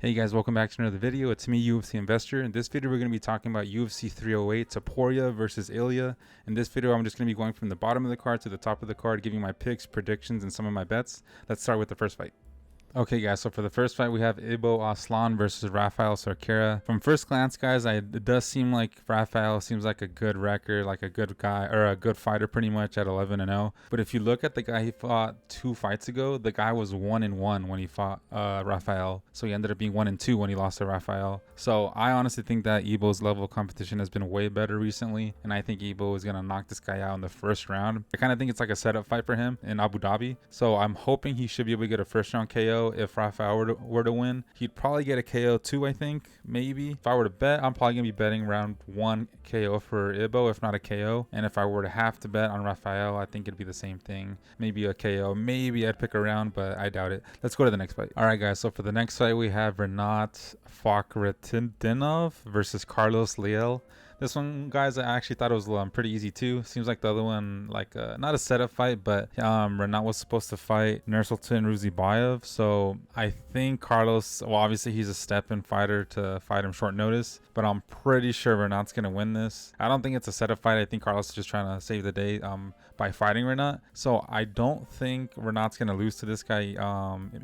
Hey guys, welcome back to another video. It's me, UFC Investor. In this video, we're going to be talking about UFC 308, Topuria versus Ilya. In this video, I'm just going to be going from the bottom of the card to the top of the card, giving my picks, predictions, and some of my bets. Let's start with the first fight. Okay guys, so for the first fight we have Aslan versus Rafael Cerqueira. From first glance guys, it does seem like Rafael seems like a good record, like a good guy or a good fighter pretty much at 11-0. But if you look at the guy he fought 2 fights ago, the guy was 1-1 when he fought Rafael. So he ended up being 1-2 when he lost to Rafael. So I honestly think that Ibo's level of competition has been way better recently, and I think Ibo is gonna knock this guy out in the first round. I kind of think it's like a setup fight for him in Abu Dhabi. So I'm hoping he should be able to get a first round KO. If Rafael were to win, he'd probably get a KO too, I think, maybe. If I were to bet, I'm probably gonna be betting round 1 KO for Ibo, if not a KO. And if I were to have to bet on Rafael, I think it'd be the same thing, maybe a KO. Maybe I'd pick a round, but I doubt it. Let's go to the next fight. All right guys, so for the next fight we have Rinat Fakhretdinov versus Carlos Leal. This one, guys, I actually thought it was pretty easy too. Seems like the other one, like not a setup fight, but Rinat was supposed to fight Nursultan Ruzibayev. So I think Carlos, well, obviously he's a step-in fighter to fight him short notice, but I'm pretty sure Rinat's gonna win this. I don't think it's a setup fight. I think Carlos is just trying to save the day by fighting Rinat. So I don't think Rinat's gonna lose to this guy.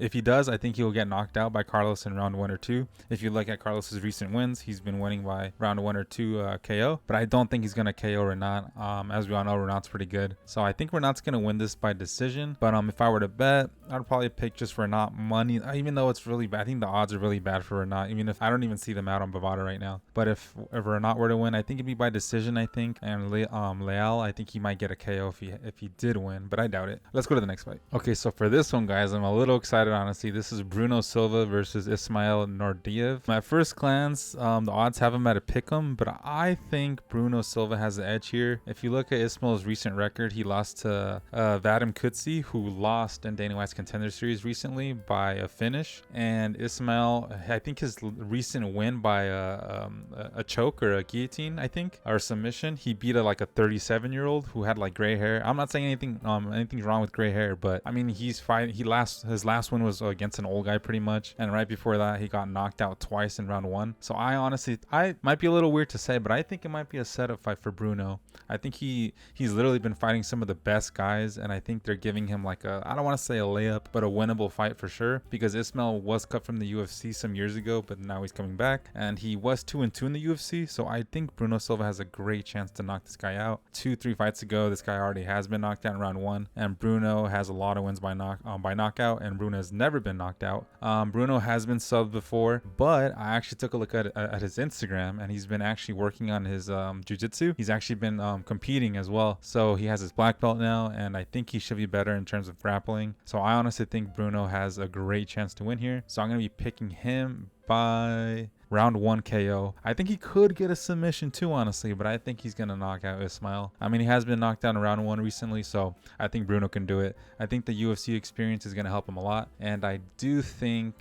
If he does, I think he'll get knocked out by Carlos in round 1 or 2. If you look at Carlos's recent wins, he's been winning by round 1 or 2 KO, but I don't think he's gonna KO Rinat. As we all know, Rinat's pretty good, so I think Rinat's gonna win this by decision. But if I were to bet, I'd probably pick just Rinat money, even though it's really bad. I think the odds are really bad for Rinat, even if I don't even see them out on Bovada right now. But if Rinat were to win, I think it'd be by decision, I think. And Leal, I think he might get a KO if he did win, but I doubt it. Let's go to the next fight. Okay, so for this one, guys, I'm a little excited, honestly. This is Bruno Silva versus Ismail Naurdiev. At first glance, the odds have him at a pick'em, but I think Bruno Silva has the edge here. If you look at Ismail's recent record, he lost to Vadim Kutsi, who lost in Dana White's Contender Series recently by a finish. And Ismail, I think his recent win by a choke or a guillotine, I think, or submission, he beat like a 37-year-old who had like gray hair. I'm not saying anything's wrong with gray hair, but I mean, he's fighting. His last win was against an old guy pretty much, and right before that he got knocked out twice in round 1. So I might be a little weird to say, but I think it might be a setup fight for Bruno. I think he's literally been fighting some of the best guys, and I think they're giving him like I don't want to say a layup, but a winnable fight for sure, because Ismail was cut from the UFC some years ago, but now he's coming back, and he was 2-2 in the UFC. So I think Bruno Silva has a great chance to knock this guy out. 2-3 fights ago, this guy already has been knocked out in round 1, and Bruno has a lot of wins by knockout, and Bruno has never been knocked out. Bruno has been subbed before, but I actually took a look at his Instagram, and he's been actually working on his jiu-jitsu. He's actually been competing as well, so he has his black belt now, and I think he should be better in terms of grappling. So I honestly think Bruno has a great chance to win here, so I'm gonna be picking him by round 1 KO. I think he could get a submission too, honestly, but I think he's gonna knock out Ismail. I mean, he has been knocked out in round 1 recently, so I think Bruno can do it. I think the UFC experience is gonna help him a lot, and I do think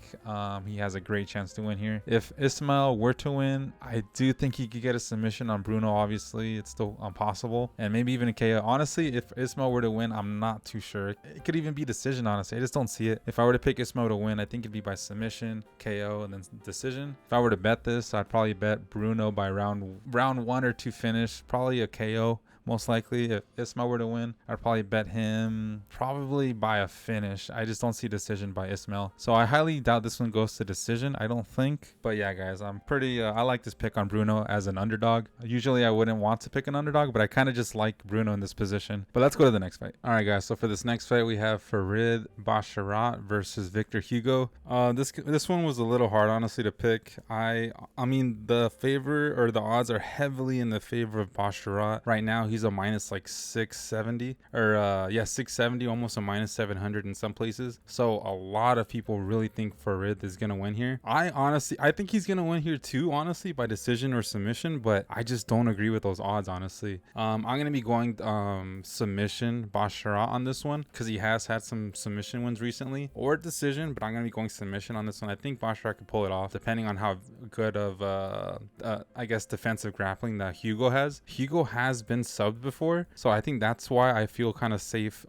he has a great chance to win here. If Ismail were to win, I do think he could get a submission on Bruno. Obviously, it's still possible, and maybe even a KO. Honestly, if Ismail were to win, I'm not too sure. It could even be decision, honestly. I just don't see it. If I were to pick Ismail to win, I think it'd be by submission, KO, and then decision. If I were to bet this, I'd probably bet Bruno by round 1 or 2 finish, probably a KO most likely. If Ismail were to win, I'd probably bet him probably by a finish. I just don't see decision by Ismail, so I highly doubt this one goes to decision. I don't think. But yeah guys, I'm pretty I like this pick on Bruno as an underdog. Usually I wouldn't want to pick an underdog, but I kind of just like Bruno in this position. But let's go to the next fight. All right guys, so for this next fight we have Farid Basharat versus Victor Hugo. This one was a little hard, honestly, to pick. I mean, the favor or the odds are heavily in the favor of Basharat right now. He's a minus like 670 or 670, almost a minus 700 in some places. So a lot of people really think Farid is gonna win here. I think he's gonna win here too, honestly, by decision or submission, but I just don't agree with those odds, honestly. I'm gonna be going submission Basharat on this one because he has had some submission wins recently, or decision, but I'm gonna be going submission on this one. I think Basharat could pull it off depending on how good of I guess defensive grappling that Hugo has. Hugo has been subbed before, so I think that's why I feel kind of safe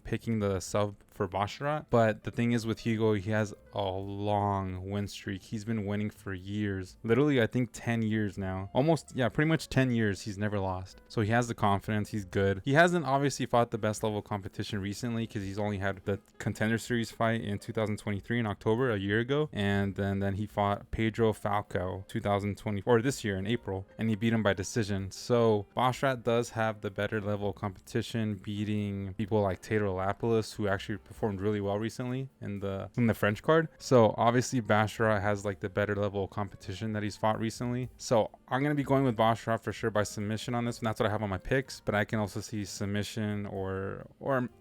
picking the sub for Basharat. But the thing is with Hugo, he has a long win streak. He's been winning for years. Literally, I think 10 years now. Almost, yeah, pretty much 10 years he's never lost. So he has the confidence. He's good. He hasn't obviously fought the best level competition recently because he's only had the Contender Series fight in 2023 in October, a year ago. And then he fought Pedro Falcao 2024 this year in April, and he beat him by decision. So Basharat does have the better level of competition, beating people like Taylor Lapillus, who actually performed really well recently in the French card. So obviously Basharat has like the better level of competition that he's fought recently. So I'm gonna be going with Basharat for sure by submission on this, and that's what I have on my picks. But I can also see submission or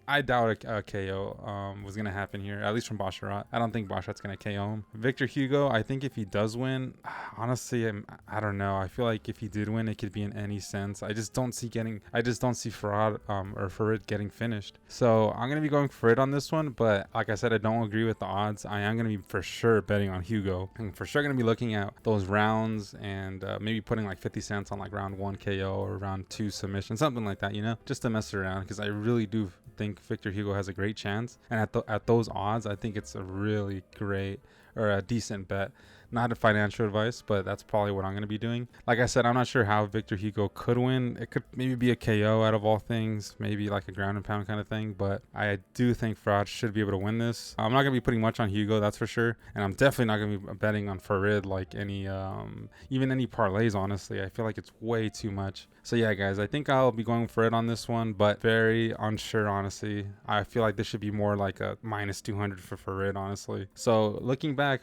I doubt a KO was gonna happen here, at least from Basharat. I don't think Basharat's gonna KO him. Victor Hugo, I think if he does win, honestly, I don't know. I feel like if he did win, it could be in any sense. I just don't see Fakhretdinov getting finished. So I'm gonna be going for it on this one. But like I said, I don't agree with the odds. I am gonna be for sure betting on Hugo. I'm for sure gonna be looking at those rounds and maybe putting like 50 cents on like round 1 KO or round 2 submission, something like that, you know, just to mess around, because I really do think Victor Hugo has a great chance. And at those odds, I think it's a really great or a decent bet. Not a financial advice, but that's probably what I'm going to be doing. Like I said, I'm not sure how Victor Hugo could win. It could maybe be a KO out of all things, maybe like a ground and pound kind of thing, but I do think Farad should be able to win this. I'm not going to be putting much on Hugo, that's for sure, and I'm definitely not going to be betting on Farid like even any parlays, honestly. I feel like it's way too much. So yeah, guys, I think I'll be going for it on this one, but very unsure, honestly. I feel like this should be more like a minus 200 for Farid, honestly. So looking back,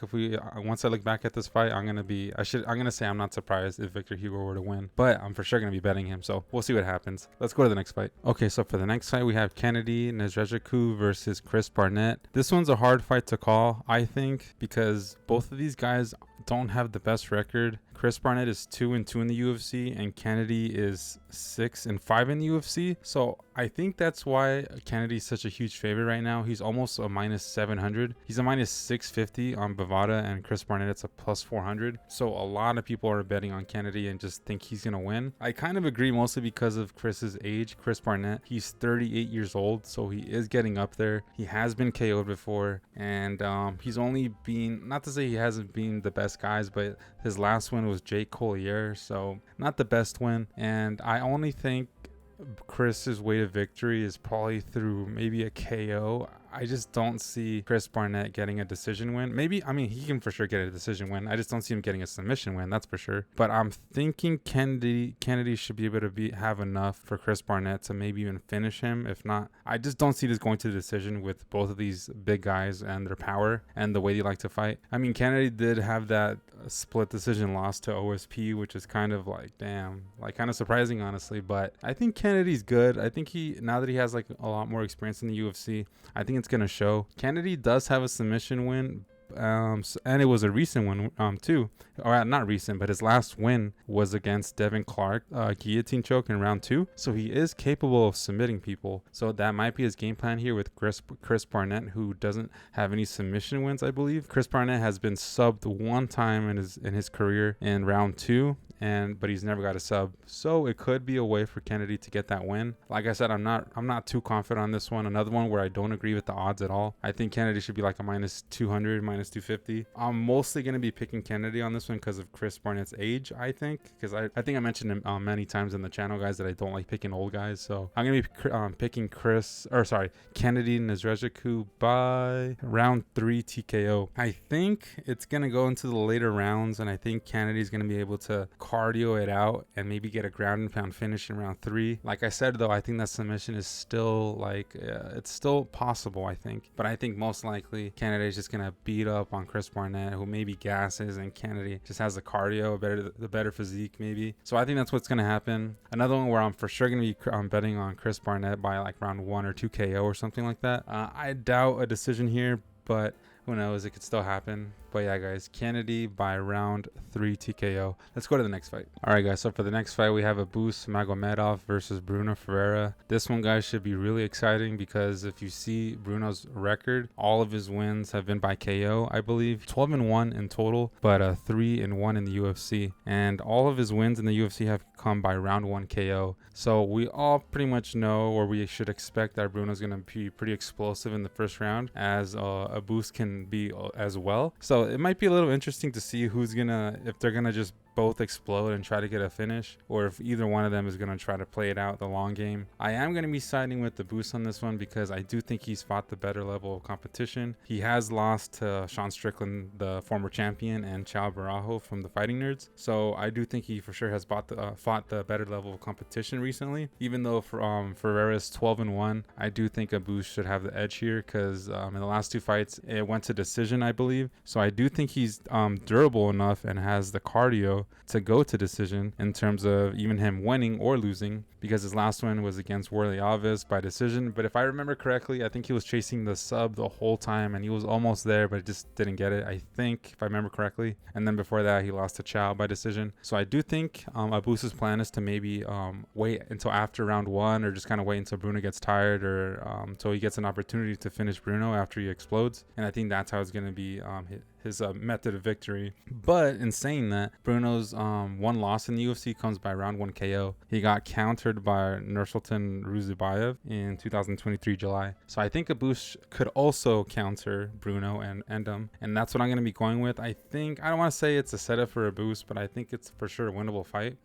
once I look back at this fight, I'm gonna say I'm not surprised if Victor Hugo were to win, but I'm for sure gonna be betting him. So we'll see what happens. Let's go to the next fight. Okay, so for the next fight, we have Kennedy Nzechukwu versus Chris Barnett. This one's a hard fight to call, I think, because both of these guys don't have the best record. Chris Barnett is 2-2 in the UFC, and Kennedy is 6-5 in the UFC. So I think that's why Kennedy's such a huge favorite right now. He's almost a minus 700. He's a minus 650 on Bovada, and Chris Barnett, it's a plus 400. So a lot of people are betting on Kennedy and just think he's gonna win. I kind of agree, mostly because of Chris's age. Chris Barnett, he's 38 years old, so he is getting up there. He has been KO'd before, and he's only been, not to say he hasn't been the best guys, but his last win was Jake Collier, so not the best win. And I only think Chris's way to victory is probably through maybe a KO. I just don't see Chris Barnett getting a decision win. Maybe, I mean, he can for sure get a decision win. I just don't see him getting a submission win, that's for sure. But I'm thinking Kennedy should be able to have enough for Chris Barnett to maybe even finish him. If not, I just don't see this going to the decision with both of these big guys and their power and the way they like to fight. I mean, Kennedy did have that split decision loss to OSP, which is kind of like, damn, like kind of surprising, honestly. But I think Kennedy's good. I think now that he has like a lot more experience in the UFC, I think it's gonna show. Kennedy does have a submission win, and it was a recent one too, or not recent, but his last win was against Devin Clark, guillotine choke in round 2. So he is capable of submitting people. So that might be his game plan here with Chris Barnett, who doesn't have any submission wins, I believe. Chris Barnett has been subbed one time in his career in round 2, but he's never got a sub. So it could be a way for Kennedy to get that win. Like I said, I'm not too confident on this one. Another one where I don't agree with the odds at all. I think Kennedy should be like a minus 200, minus 250. I'm mostly going to be picking Kennedy on this one because of Chris Barnett's age, I think. Because I think I mentioned him many times in the channel, guys, that I don't like picking old guys. So I'm going to be picking Kennedy Nzechukwu by round 3 TKO. I think it's going to go into the later rounds, and I think Kennedy's going to be able to cardio it out and maybe get a ground and pound finish in round 3. Like I said, though, I think that submission is still like it's still possible, I think. But I think most likely Kennedy is just going to beat up on Chris Barnett, who maybe gasses, and Kennedy just has the cardio, the better physique maybe. So I think that's what's going to happen. Another one where I'm for sure going to be betting on Chris Barnett by like round 1 or 2 KO or something like that. I doubt a decision here, but who knows, it could still happen. But yeah, guys, Kennedy by round 3 TKO. Let's go to the next fight. All right, guys. So for the next fight, we have Abus Magomedov versus Bruno Ferreira. This one, guys, should be really exciting because if you see Bruno's record, all of his wins have been by KO, I believe. 12-1 in total, but 3-1 in the UFC. And all of his wins in the UFC have come by round 1 KO. So we all pretty much know, or we should expect, that Bruno's going to be pretty explosive in the first round, as Abus can be as well. So it might be a little interesting to see if they're gonna just both explode and try to get a finish, or if either one of them is going to try to play it out the long game. I am going to be siding with the Boost on this one because I do think he's fought the better level of competition. He has lost to Sean Strickland, the former champion, and Chao Barajo from the Fighting Nerds. So I do think he for sure has fought the better level of competition recently. Even though Ferreira's 12-1, I do think a Boost should have the edge here because in the last 2 fights it went to decision, I believe. So I do think he's durable enough and has the cardio to go to decision in terms of even him winning or losing, because his last one was against Warley Alves by decision. But if I remember correctly, I think he was chasing the sub the whole time and he was almost there but just didn't get it, I think, if I remember correctly. And then before that he lost to Chao by decision. So I do think Abus's plan is to maybe wait until after round 1, or just kind of wait until Bruno gets tired, or until he gets an opportunity to finish Bruno after he explodes. And I think that's how it's going to be his method of victory. But in saying that, Bruno's one loss in the UFC comes by round 1 KO. He got countered by Nursultan Ruzibayev in 2023 July. So I think Abus could also counter Bruno and end him, and that's what I'm going to be going with. I don't want to say it's a setup for Abus, but I think it's for sure a winnable fight.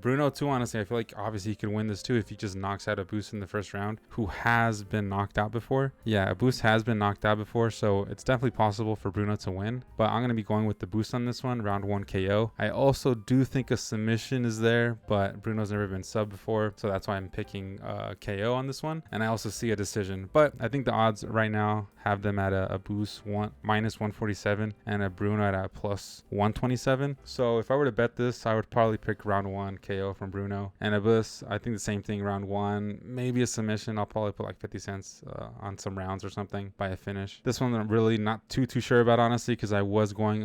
Bruno too, honestly, I feel like obviously he could win this too if he just knocks out Abus in the first round, who has been knocked out before. Yeah, Abus has been knocked out before, so it's definitely possible for Bruno to win. But I'm going to be going with the Boost on this one, round 1 KO. I also do think a submission is there, but Bruno's never been subbed before, so that's why I'm picking KO on this one. And I also see a decision, but I think the odds right now have them at a Boost minus 147 and a Bruno at a plus 127. So if I were to bet this, I would probably pick round 1 KO from Bruno. And Abus, I think the same thing, round 1, maybe a submission. I'll probably put like 50 cents on some rounds or something by a finish. This one I'm really not too sure about, honestly, because I was going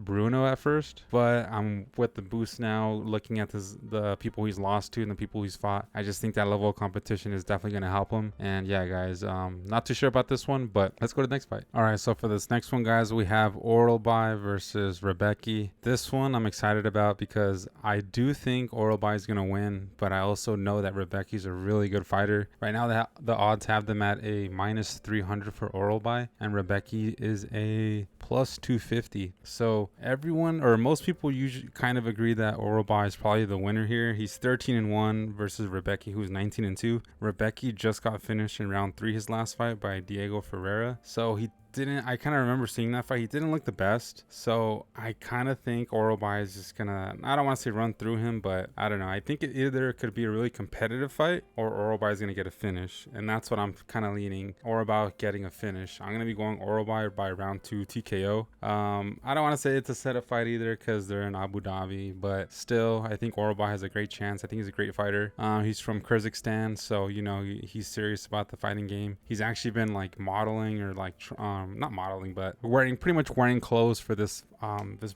Bruno at first, but I'm with the Boost now, looking at the people he's lost to and the people he's fought. I just think that level of competition is definitely going to help him. And yeah, guys, not too sure about this one, but let's go to the next fight. All right, so for this next one, guys, we have Orolbai versus Rebecki. This one I'm excited about because I do think Orolbai is going to win, but I also know that Rebecki's a really good fighter. Right now, the odds have them at a minus 300 for Orolbai, and Rebecki is a plus 250. So everyone, or most people, usually kind of agree that Orolbai is probably the winner here. He's 13-1 versus Rebecki, who's 19-2. Rebecki just got finished in round 3 his last fight by Diego Ferreira. So I kind of remember seeing that fight. He didn't look the best. So I kind of think Orolbai is just gonna, I don't want to say run through him, but I don't know. I think it either could be a really competitive fight or Orolbai is gonna get a finish. And that's what I'm kind of leaning, Orolbai getting a finish. I'm gonna be going Orolbai by round 2 TKO. I don't want to say it's a setup fight either because they're in Abu Dhabi, but still, I think Orolbai has a great chance. I think he's a great fighter. He's from Kyrgyzstan, so you know he's serious about the fighting game. He's actually been like modeling, or like not modeling, but pretty much wearing clothes for this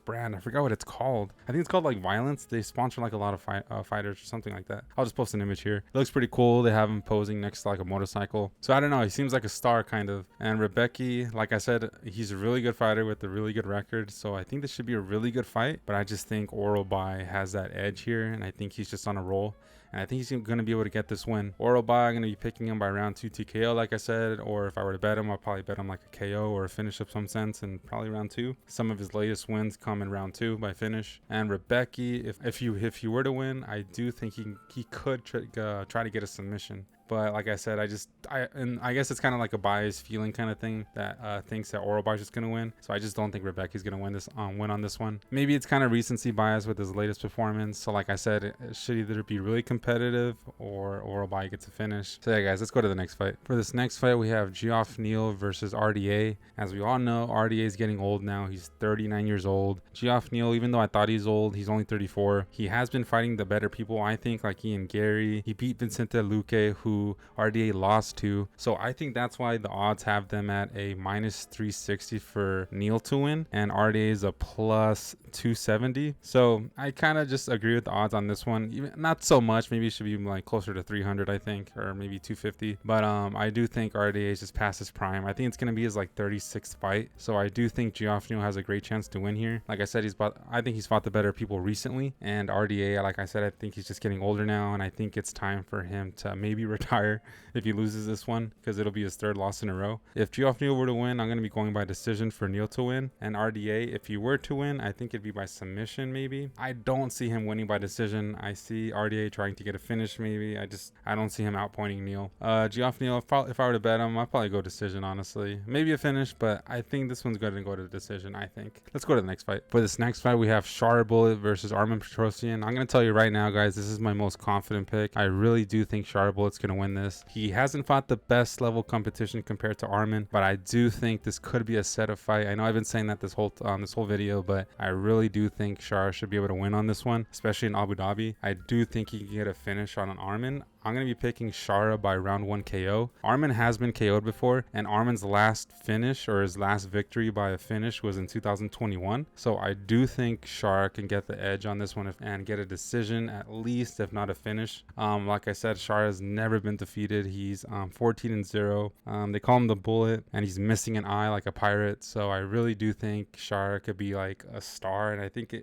brand. I forgot what it's called. I think it's called like Violence. They sponsor like a lot of fighters or something like that. I'll just post an image here. It looks pretty cool. They have him posing next to like a motorcycle. So I don't know. He seems like a star kind of. And Rebecki, like I said, he's a really good fighter with a really good record. So I think this should be a really good fight. But I just think Orolbai has that edge here, and I think he's just on a roll. And I think he's going to be able to get this win. Orolbai, I'm going to be picking him by round 2 TKO, like I said. Or if I were to bet him, I'll probably bet him like a KO or a finish of some sense, and probably round 2. Some of his latest wins come in round 2 by finish. And Rebecki, if you were to win, I do think he could try to get a submission. But like I said, I guess it's kind of like a biased feeling kind of thing that thinks that Orolbai is just going to win. So I just don't think Rebecki's going to win on this one. Maybe it's kind of recency bias with his latest performance. So like I said, it should either be really competitive or Orolbai gets a finish. So yeah, guys, let's go to the next fight. For this next fight, we have Geoff Neal versus RDA. As we all know, RDA is getting old now. He's 39 years old. Geoff Neal, even though I thought he's old, he's only 34. He has been fighting the better people, I think, like Ian Gary. He beat Vicente Luque, who who RDA lost to. So I think that's why the odds have them at a minus 360 for Neal to win, and RDA is a plus 270. So I kind of just agree with the odds on this one. Even, not so much. Maybe it should be like closer to 300, I think, or maybe 250. But I do think RDA is just past his prime. I think it's gonna be his like 36th fight. So I do think Geoff has a great chance to win here. Like I said, I think he's fought the better people recently, and RDA, like I said, I think he's just getting older now, and I think it's time for him to maybe retire if he loses this one, because it'll be his third loss in a row. If Geoff were to win, I'm going to be going by decision for Neal to win, and RDA, if he were to win, I think it'd be by submission maybe. I don't see him winning by decision. I see RDA trying to get a finish maybe. I don't see him outpointing Neal. Geoff, if I were to bet him, I'd probably go decision, honestly. Maybe a finish, but I think this one's going to go to decision, I think. Let's go to the next fight. For this next fight, we have Shara versus Armen Petrosyan. I'm going to tell you right now, guys, this is my most confident pick. I really do think Shara going to win this. He hasn't fought the best level competition compared to Armen, but I do think this could be a setup fight. I know I've been saying that this whole video, but I really do think Shara should be able to win on this one, especially in Abu Dhabi. I do think he can get a finish on an Armen. I'm going to be picking Shara by round 1 KO. Armen has been KO'd before, and Armen's last finish, or his last victory by a finish, was in 2021. So I do think Shara can get the edge on this one and get a decision at least, if not a finish. Like I said, Shara's never been defeated. He's 14-0. They call him the Bullet, and he's missing an eye like a pirate. So I really do think Shara could be like a star, and I think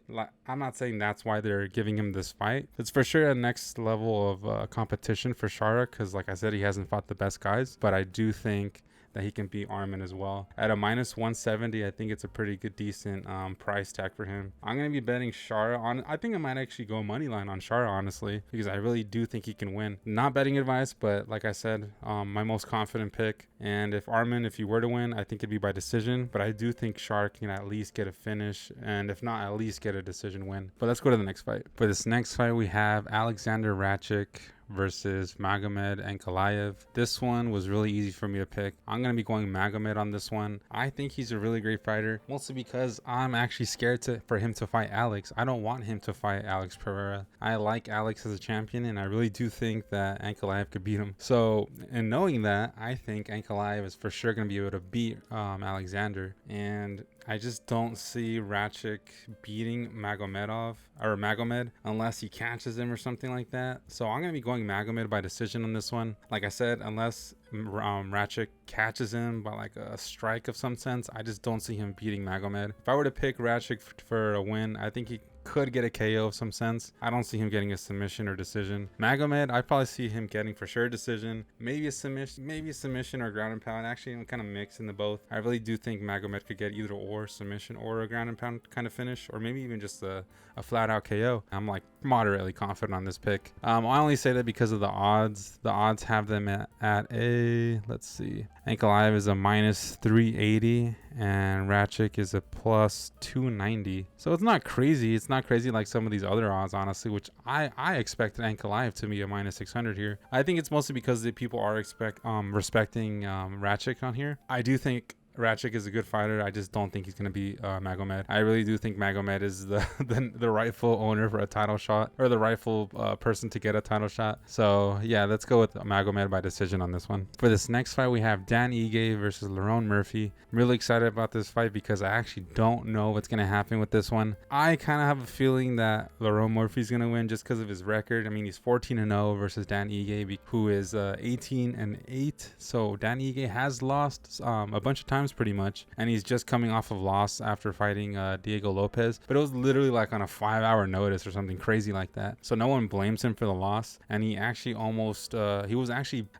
I'm not saying that's why they're giving him this fight. It's for sure a next level of competition for Shara, because like I said, he hasn't fought the best guys, but I do think that he can beat Armen as well. At a minus 170, I think it's a pretty good, decent price tag for him. I'm going to be betting Shara on. I think I might actually go money line on Shara, honestly, because I really do think he can win. Not betting advice, but like I said, my most confident pick. And if he were to win, I think it'd be by decision, but I do think Shara can at least get a finish, and if not, at least get a decision win. But let's go to the next fight. For this next fight, we have Alexander Rakic versus Magomed Ankalaev. This one was really easy for me to pick. I'm going to be going Magomed on this one. I think he's a really great fighter, mostly because I'm actually scared for him to fight Alex. I don't want him to fight Alex Pereira. I like Alex as a champion, and I really do think that Ankalaev could beat him. So, in knowing that, I think Ankalaev is for sure going to be able to beat Alexander, and I just don't see Rakic beating Magomed unless he catches him or something like that. So I'm going to be going Magomed by decision on this one. Like I said, unless Rakic catches him by like a strike of some sense, I just don't see him beating Magomed. If I were to pick Rakic for a win, I think he could get a KO of some sense. I don't see him getting a submission or decision. Magomed, I probably see him getting for sure a decision, maybe a submission or ground and pound. Actually, I'm kind of mixing the both. I really do think Magomed could get either or submission or a ground and pound kind of finish, or maybe even just a flat out KO. I'm like moderately confident on this pick. I only say that because of the odds. The odds have them at a, let's see, Ankalaev is a minus 380 and Rakic is a plus 290. So it's not crazy. It's not crazy like some of these other odds, honestly, which I expected Ankalaev to be a minus 600 here. I think it's mostly because the people are respecting Rakic on here. I do think Rakic is a good fighter. I just don't think he's going to be Magomed. I really do think Magomed is the rightful owner for a title shot, or the rightful person to get a title shot. So yeah, let's go with Magomed by decision on this one. For this next fight, we have Dan Ige versus Lerone Murphy. I'm really excited about this fight because I actually don't know what's going to happen with this one. I kind of have a feeling that Lerone Murphy's going to win just because of his record. I mean, he's 14-0 versus Dan Ige, who is 18-8. So Dan Ige has lost a bunch of times pretty much, and he's just coming off of loss after fighting Diego Lopez, but it was literally like on a 5-hour notice or something crazy like that, so no one blames him for the loss. And he actually almost I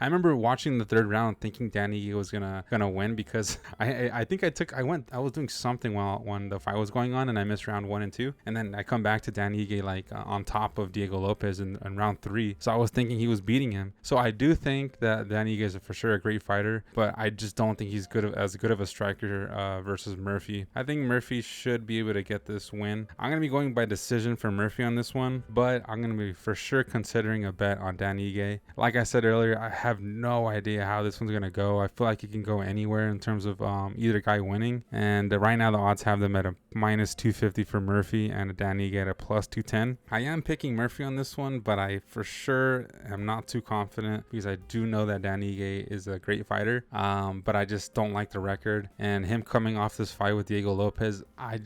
remember watching the third round thinking Danny was gonna win, because I was doing something when the fight was going on, and I missed round 1 and 2, and then I come back to Danny Ige like on top of Diego Lopez in round 3, so I was thinking he was beating him. So I do think that Danny Ige is for sure a great fighter, but I just don't think he's as good bit of a striker versus Murphy. I think Murphy should be able to get this win. I'm going to be going by decision for Murphy on this one, but I'm going to be for sure considering a bet on Dan Ige. Like I said earlier, I have no idea how this one's going to go. I feel like it can go anywhere in terms of either guy winning. And right now the odds have them at a minus 250 for Murphy and a Dan Ige at a plus 210. I am picking Murphy on this one, but I for sure am not too confident because I do know that Dan Ige is a great fighter, but I just don't like the record. And him coming off this fight with Diego Lopez, I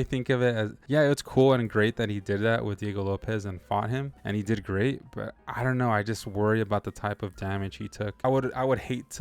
think of it as, yeah, it's cool and great that he did that with Diego Lopez and fought him, and he did great, but I don't know, I just worry about the type of damage he took. I would hate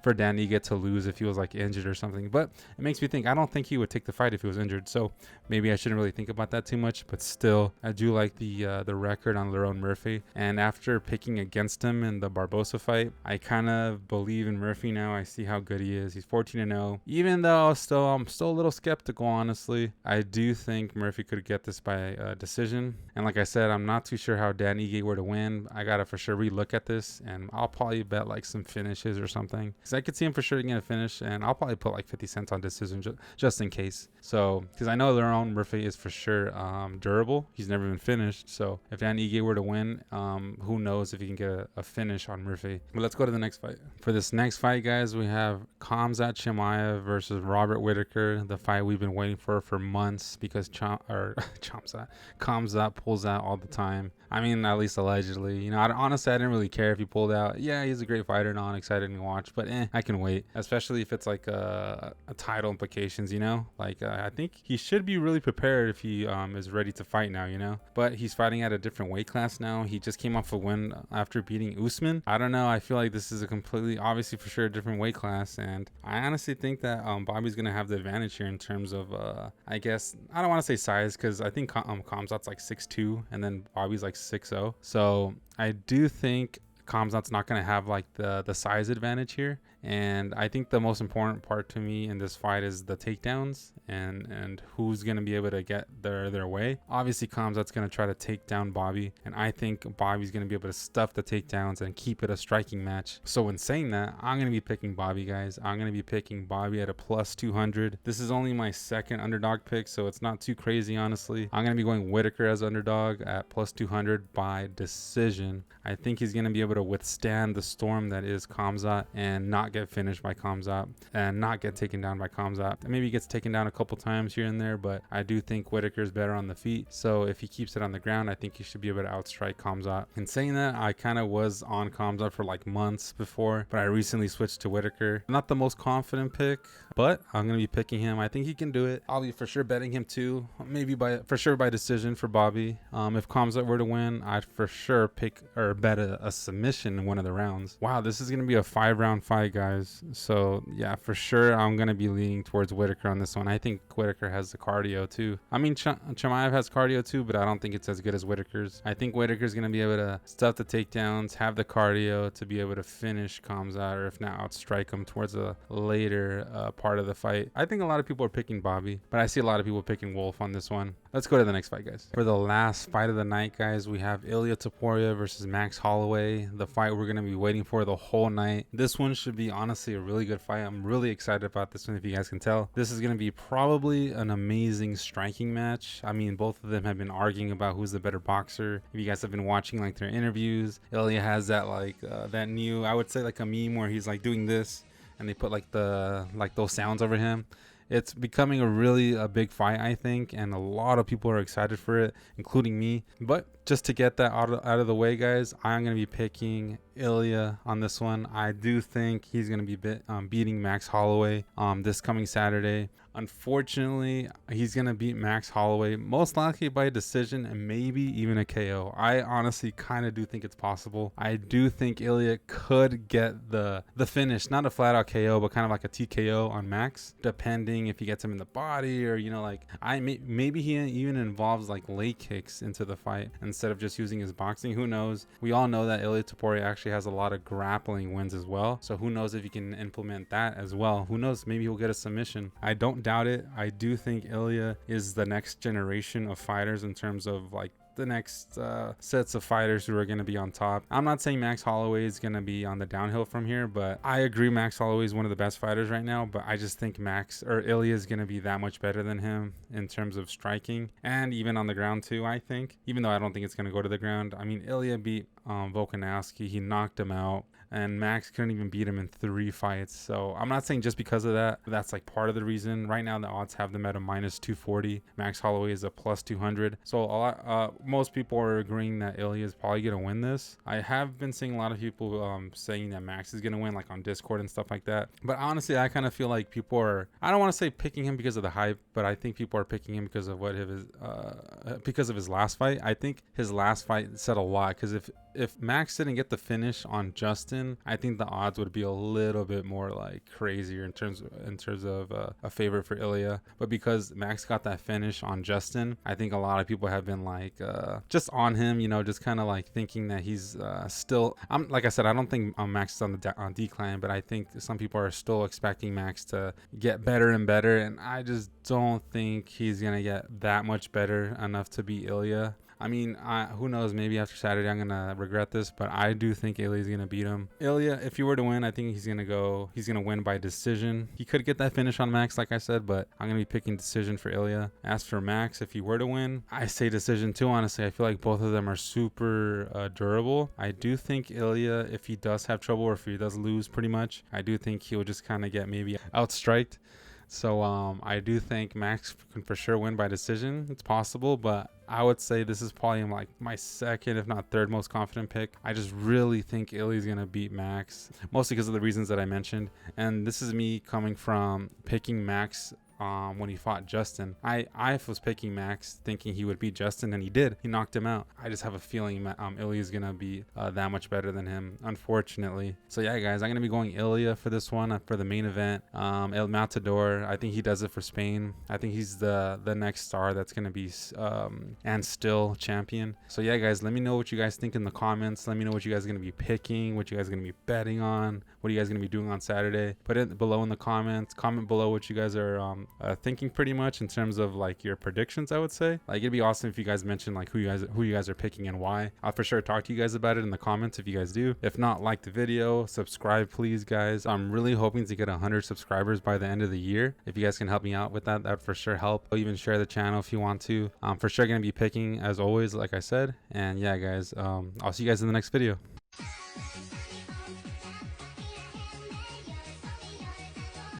for Dan Ige to lose if he was like injured or something, but it makes me think I don't think he would take the fight if he was injured, so maybe I shouldn't really think about that too much. But still, I do like the record on Lerone Murphy, and after picking against him in the Barbosa fight, I kind of believe in Murphy now. I see how good he is. He's 14-0, even though I'm still a little skeptical, honestly. I do think Murphy could get this by decision, and like I said, I'm not too sure how Dan Ige were to win. I gotta for sure relook at this, and I'll probably bet like some finishes or something, because I could see him for sure getting a finish, and I'll probably put like 50 cents on decision just in case. So, because I know Lerone Murphy is for sure durable. He's never been finished. So, if Dan Ige were to win, who knows if he can get a finish on Murphy. But let's go to the next fight. For this next fight, guys, we have Khamzat Chimaev versus Robert Whittaker, the fight we've been waiting for months, because Khamzat pulls out all the time. I mean, at least allegedly. You know, honestly, I didn't really care if he pulled out. Yeah, he's a great fighter and all, excited to watch, but I can wait, especially if it's like a title implications, you know? Like, I think he should be really prepared if he is ready to fight now, you know? But he's fighting at a different weight class now. He just came off a win after beating Usman. I don't know. I feel like this is a completely, obviously for sure, a different weight class, and I honestly think that Bobby's going to have the advantage here in terms of, I guess, I don't want to say size, because I think Khamzat's like 6'2", and then Bobby's like 6'0". So I do think Khamzat's not going to have like the size advantage here, and I think the most important part to me in this fight is the takedowns and who's going to be able to get their way. Obviously Khamzat's going to try to take down Bobby, and I think Bobby's going to be able to stuff the takedowns and keep it a striking match. So in saying that, I'm going to be picking Bobby, guys. I'm going to be picking Bobby at a plus 200. This is only my second underdog pick, so it's not too crazy, honestly. I'm going to be going Whittaker as underdog at plus 200 by decision. I think he's going to be able to withstand the storm that is Khamzat and not get finished by Khamzat and not get taken down by Khamzat. Maybe he gets taken down a couple times here and there, but I do think Whittaker is better on the feet. So if he keeps it on the ground, I think he should be able to outstrike Khamzat. In saying that, I kind of was on Khamzat for like months before, but I recently switched to Whittaker. Not the most confident pick, but I'm going to be picking him. I think he can do it. I'll be for sure betting him too, maybe for sure by decision for Bobby. If Khamzat were to win, I'd for sure pick or bet a submission in one of the rounds. Wow, this is going to be a 5-round fight, guys. So yeah, for sure I'm going to be leaning towards Whittaker on this one. I think Whittaker has the cardio too. I mean, Chimaev has cardio too, but I don't think it's as good as Whittaker's. I think Whittaker's going to be able to stuff the takedowns, have the cardio to be able to finish Khamzat, or if not, outstrike him towards a later part of the fight. I think a lot of people are picking Bobby, but I see a lot of people picking Wolf on this one. Let's go to the next fight, guys. For the last fight of the night, guys, we have Ilia Topuria versus Max Holloway, the fight we're going to be waiting for the whole night. This one should be honestly a really good fight. I'm really excited about this one, if you guys can tell. This is going to be probably an amazing striking match. I mean, both of them have been arguing about who's the better boxer. If you guys have been watching like their interviews, Ilia has that like that new, I would say like a meme where he's like doing this and they put like those sounds over him. It's becoming a big fight, I think, and a lot of people are excited for it, including me. But just to get that out of the way, guys, I'm going to be picking Ilia on this one. I do think he's going to be beating Max Holloway this coming Saturday. Unfortunately, he's going to beat Max Holloway most likely by a decision and maybe even a KO. I honestly kind of do think it's possible. I do think Ilia could get the finish, not a flat out KO, but kind of like a TKO on Max, depending if he gets him in the body, or, you know, like maybe he even involves like leg kicks into the fight instead of just using his boxing. Who knows? We all know that Ilia Topuria actually has a lot of grappling wins as well, so who knows if he can implement that as well. Who knows? Maybe he'll get a submission. I don't doubt it. I do think Ilia is the next generation of fighters in terms of like the next sets of fighters who are going to be on top. I'm not saying Max Holloway is going to be on the downhill from here, but I agree Max Holloway is one of the best fighters right now, but I just think Ilya is going to be that much better than him in terms of striking and even on the ground too, I think, even though I don't think it's going to go to the ground. I mean, Ilya beat Volkanovski. He knocked him out, and Max couldn't even beat him in 3 fights. So I'm not saying just because of that, that's like part of the reason. Right now the odds have them at a -240. Max Holloway is a +200. So most people are agreeing that Ilya is probably going to win this. I have been seeing a lot of people saying that Max is going to win, like on Discord and stuff like that. But honestly, I kind of feel like people are, I don't want to say picking him because of the hype, but I think people are picking him because of because of his last fight. I think his last fight said a lot, because if Max didn't get the finish on Justin, I think the odds would be a little bit more like crazier in terms of a favorite for Ilya. But because Max got that finish on Justin, I think a lot of people have been like just on him, you know, just kind of like thinking that he's still. Like I said, I don't think Max is on decline, but I think some people are still expecting Max to get better and better, and I just don't think he's gonna get that much better enough to beat Ilya. I mean, who knows? Maybe after Saturday, I'm going to regret this, but I do think Ilya's going to beat him. Ilya, if he were to win, I think he's going to win by decision. He could get that finish on Max, like I said, but I'm going to be picking decision for Ilya. As for Max, if he were to win, I say decision too, honestly. I feel like both of them are super durable. I do think Ilya, if he does have trouble or if he does lose pretty much, I do think he'll just kind of get maybe outstriked. So I do think Max can for sure win by decision. It's possible, but I would say this is probably like my second, if not third most confident pick. I just really think Ilya's going to beat Max, mostly because of the reasons that I mentioned. And this is me coming from picking Max when he fought Justin. I was picking Max thinking he would beat Justin, and he did. He knocked him out. I just have a feeling Ilya is going to be that much better than him, unfortunately. So yeah, guys, I'm going to be going Ilya for this one, for the main event. El Matador, I think he does it for Spain. I think he's the next star that's going to be and still champion. So yeah, guys, let me know what you guys think in the comments. Let me know what you guys are going to be picking, what you guys are going to be betting on, what are you guys going to be doing on Saturday. Put it below in the comments. Comment below what you guys are thinking pretty much in terms of like your predictions. I would say like it'd be awesome if you guys mentioned like who you guys are picking and why. I'll for sure talk to you guys about it in the comments if you guys do. If not, like the video, subscribe please, guys. I'm really hoping to get 100 subscribers by the end of the year. If you guys can help me out with that, that'd for sure help. I'll even share the channel if you want to. I'm for sure gonna be picking as always, like I said. And yeah, guys, I'll see you guys in the next video.